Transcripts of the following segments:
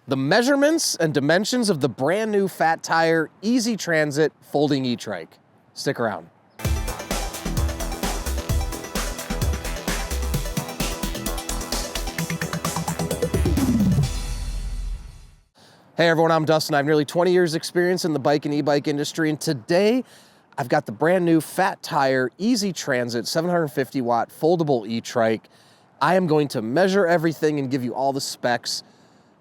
the measurements and dimensions of the brand new fat tire Easy Transit folding ETrike. Stick around. Hey everyone, I'm Dustin. I have nearly 20 years experience in the bike and e-bike industry, and today I've got the brand new fat tire Easy Transit 750 watt foldable ETrike. I am going to measure everything and give you all the specs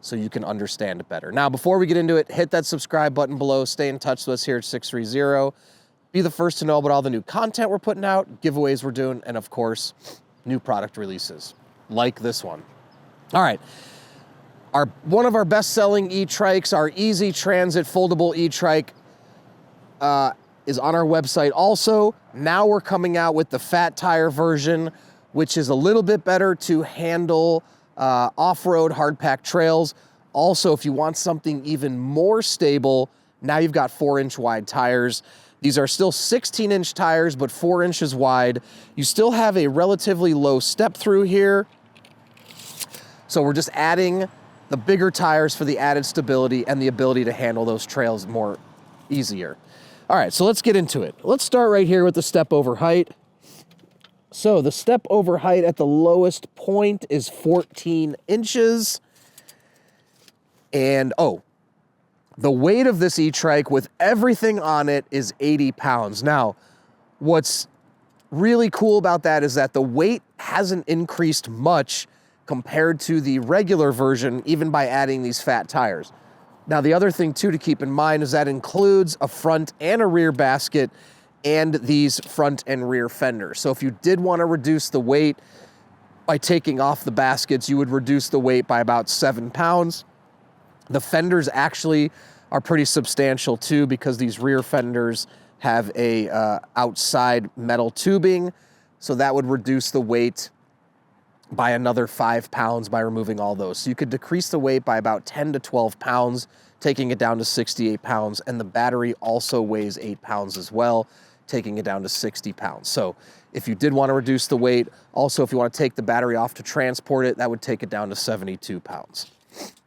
so you can understand it better. Now, before we get into it, hit that subscribe button below, stay in touch with us here at 630. Be the first to know about all the new content we're putting out, giveaways we're doing, and of course, new product releases, like this one. All right. One of our best-selling e-trikes, our Easy Transit foldable e-trike, is on our website also. Now we're coming out with the fat tire version, which is a little bit better to handle off-road hard-packed trails. Also, if you want something even more stable, now you've got 4-inch wide tires. These are still 16-inch tires, but 4 inches wide. You still have a relatively low step through here. So we're just adding the bigger tires for the added stability and the ability to handle those trails more easier. All right, so let's get into it. Let's start right here with the step over height. So the step over height at the lowest point is 14 inches. And the weight of this e-trike with everything on it is 80 pounds. Now, what's really cool about that is that the weight hasn't increased much compared to the regular version, even by adding these fat tires. Now, the other thing too to keep in mind is that includes a front and a rear basket and these front and rear fenders. So if you did want to reduce the weight by taking off the baskets, you would reduce the weight by about 7 pounds. The fenders actually are pretty substantial too, because these rear fenders have a outside metal tubing. So that would reduce the weight by another 5 pounds by removing all those. So you could decrease the weight by about 10 to 12 pounds, taking it down to 68 pounds. And the battery also weighs 8 pounds as well, taking it down to 60 pounds. So if you did want to reduce the weight, also if you want to take the battery off to transport it, that would take it down to 72 pounds.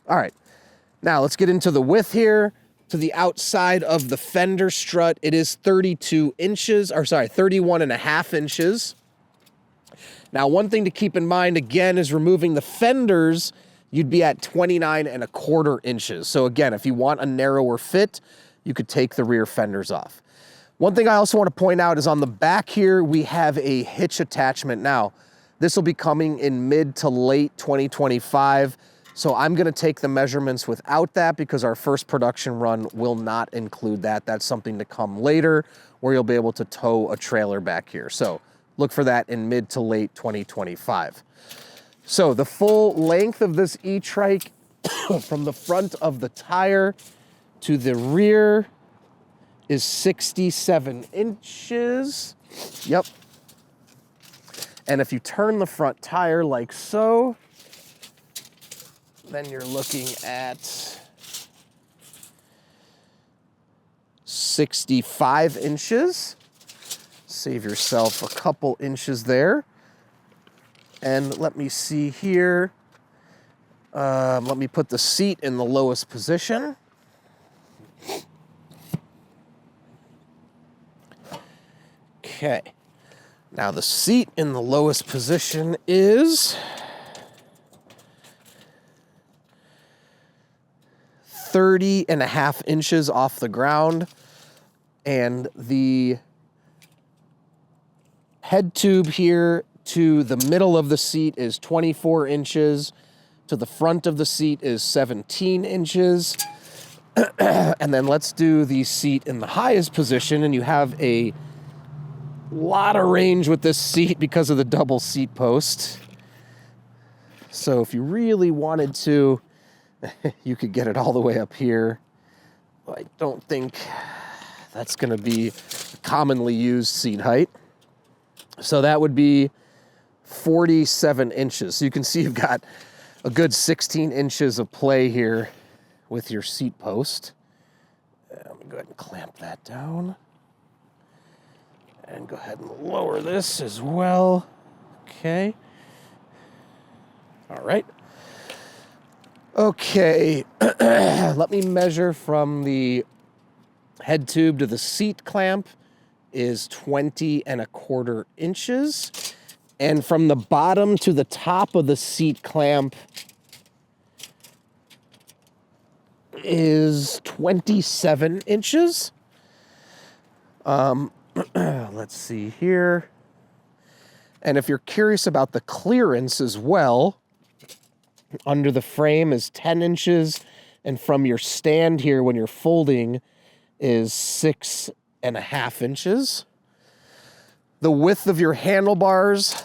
All right, now let's get into the width here. To the outside of the fender strut, it is 31 and a half inches. Now, one thing to keep in mind, again, is removing the fenders, you'd be at 29 and a quarter inches. So again, if you want a narrower fit, you could take the rear fenders off. One thing I also want to point out is on the back here, we have a hitch attachment. Now, this will be coming in mid to late 2025. So I'm going to take the measurements without that because our first production run will not include that. That's something to come later where you'll be able to tow a trailer back here. So look for that in mid to late 2025. So the full length of this e-trike from the front of the tire to the rear is 67 inches. Yep. And if you turn the front tire like so, then you're looking at 65 inches. Save yourself a couple inches there. And let me see here. Let me put the seat in the lowest position. Okay. Now the seat in the lowest position is 30 and a half inches off the ground. And the head tube here to the middle of the seat is 24 inches. To the front of the seat is 17 inches. And then let's do the seat in the highest position, and you have a lot of range with this seat because of the double seat post. So if you really wanted to, you could get it all the way up here. I don't think that's going to be commonly used seat height. So that would be 47 inches. So you can see you've got a good 16 inches of play here with your seat post. Let me go ahead and clamp that down. And go ahead and lower this as well. Okay. All right. Okay, let me measure from the head tube to the seat clamp is 20¼ inches. And from the bottom to the top of the seat clamp is 27 inches. Let's see here. And if you're curious about the clearance as well, under the frame is 10 inches. And from your stand here when you're folding is 6½ inches. The width of your handlebars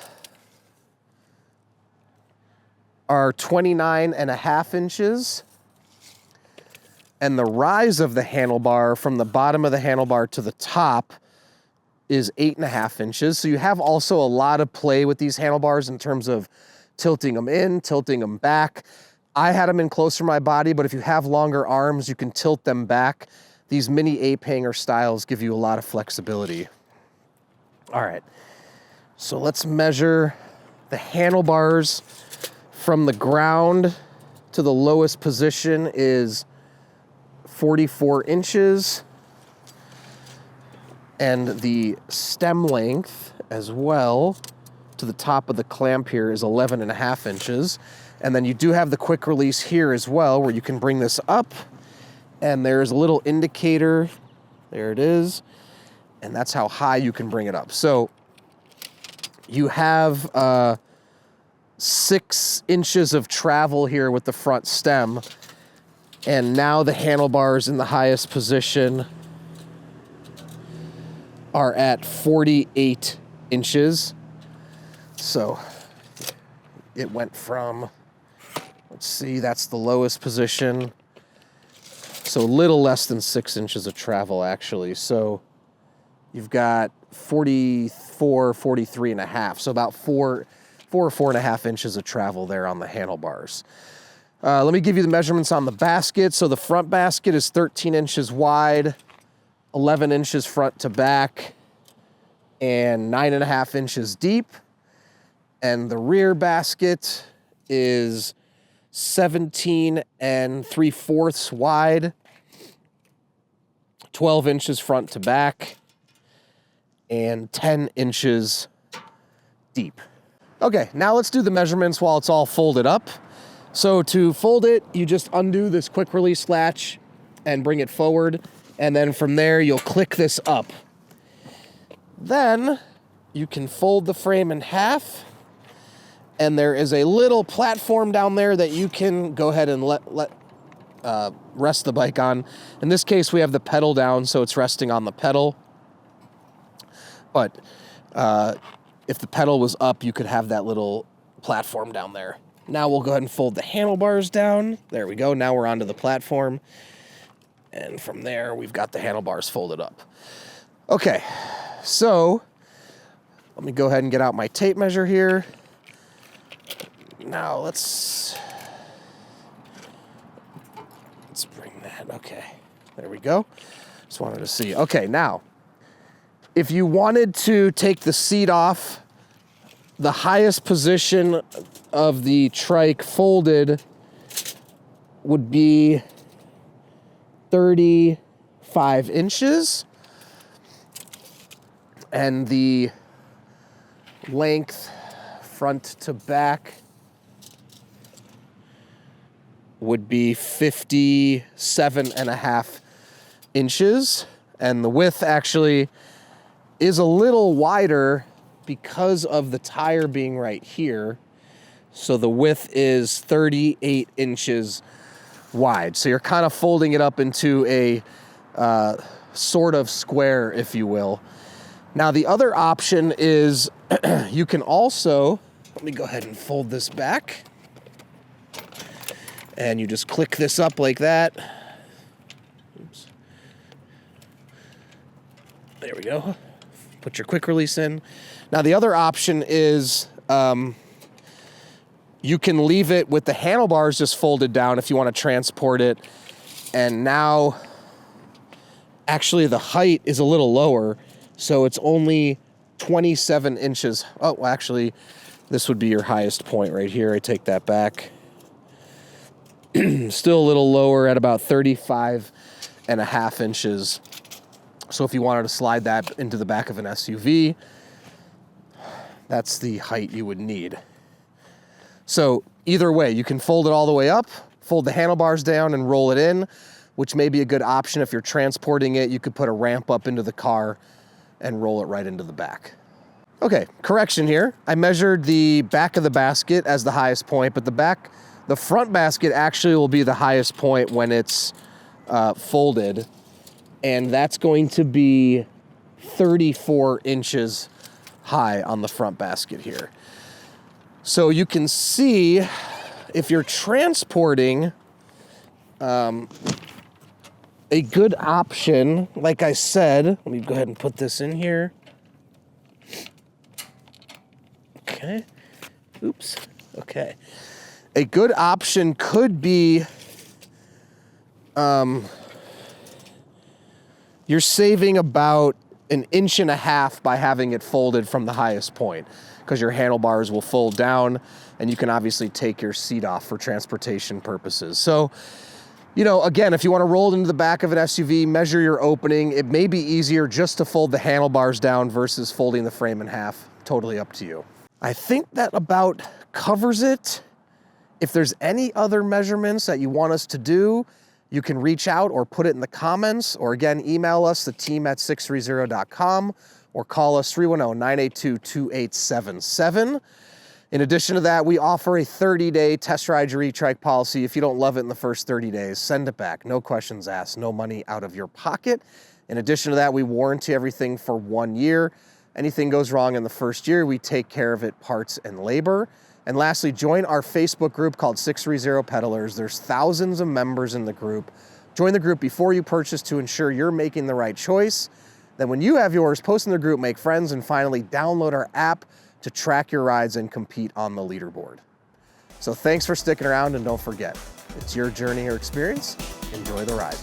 are 29½ inches. And the rise of the handlebar from the bottom of the handlebar to the top is 8½ inches. So you have also a lot of play with these handlebars in terms of tilting them in, tilting them back. I had them in closer to my body, but if you have longer arms, you can tilt them back. These mini ape hanger styles give you a lot of flexibility. All right, so let's measure the handlebars from the ground to the lowest position is 44 inches. And the stem length as well to the top of the clamp here is 11½ inches. And then you do have the quick release here as well, where you can bring this up and there's a little indicator. There it is. And that's how high you can bring it up. So you have 6 inches of travel here with the front stem. And now the handlebars in the highest position are at 48 inches. So it went from, let's see, that's the lowest position. So a little less than 6 inches of travel actually. So you've got 44, 43½. So about 4 or 4½ inches of travel there on the handlebars. Let me give you the measurements on the basket. So the front basket is 13 inches wide, 11 inches front to back, and 9½ inches deep. And the rear basket is 17 3/4 wide, 12 inches front to back, and 10 inches deep. Okay, now let's do the measurements while it's all folded up. So to fold it, you just undo this quick release latch and bring it forward. And then from there, you'll click this up. Then you can fold the frame in half. And there is a little platform down there that you can go ahead and rest the bike on. In this case, we have the pedal down, so it's resting on the pedal. But if the pedal was up, you could have that little platform down there. Now we'll go ahead and fold the handlebars down. There we go. Now we're onto the platform. And from there, we've got the handlebars folded up. Okay, so let me go ahead and get out my tape measure here. Now let's bring that. Okay, there we go. Just wanted to see. Okay, now, if you wanted to take the seat off, the highest position of the trike folded would be 35 inches. And the length front to back would be 57½ inches. And the width actually is a little wider because of the tire being right here. So the width is 38 inches wide. So you're kind of folding it up into a sort of square, if you will. Now the other option is you can also, let me go ahead and fold this back. And you just click this up like that. Oops. There we go. Put your quick release in. Now the other option is you can leave it with the handlebars just folded down if you want to transport it. And now, actually the height is a little lower, so it's only 27 inches. Oh, well, actually, this would be your highest point right here. I take that back. Still a little lower at about 35.5 inches. So if you wanted to slide that into the back of an SUV, that's the height you would need. So either way, you can fold it all the way up, fold the handlebars down and roll it in, which may be a good option if you're transporting it. You could put a ramp up into the car and roll it right into the back. Okay, correction here. I measured the back of the basket as the highest point, but the front basket actually will be the highest point when it's folded, and that's going to be 34 inches high on the front basket here. So you can see if you're transporting, a good option, like I said, let me go ahead and put this in here. Okay, oops, okay. A good option could be, you're saving about 1.5 inches by having it folded from the highest point, because your handlebars will fold down and you can obviously take your seat off for transportation purposes. So, you know, again, if you want to roll it into the back of an SUV, measure your opening. It may be easier just to fold the handlebars down versus folding the frame in half. Totally up to you. I think that about covers it. If there's any other measurements that you want us to do, you can reach out or put it in the comments, or again, email us, the team at sixthreezero.com, or call us 310-982-2877. In addition to that, we offer a 30-day test ride your ETrike policy. If you don't love it in the first 30 days, send it back. No questions asked, no money out of your pocket. In addition to that, we warranty everything for 1 year. Anything goes wrong in the first year, we take care of it, parts and labor. And lastly, join our Facebook group called 630 Peddlers. There's thousands of members in the group. Join the group before you purchase to ensure you're making the right choice. Then when you have yours, post in the group, make friends, and finally download our app to track your rides and compete on the leaderboard. So thanks for sticking around, and don't forget, it's your journey or experience. Enjoy the ride.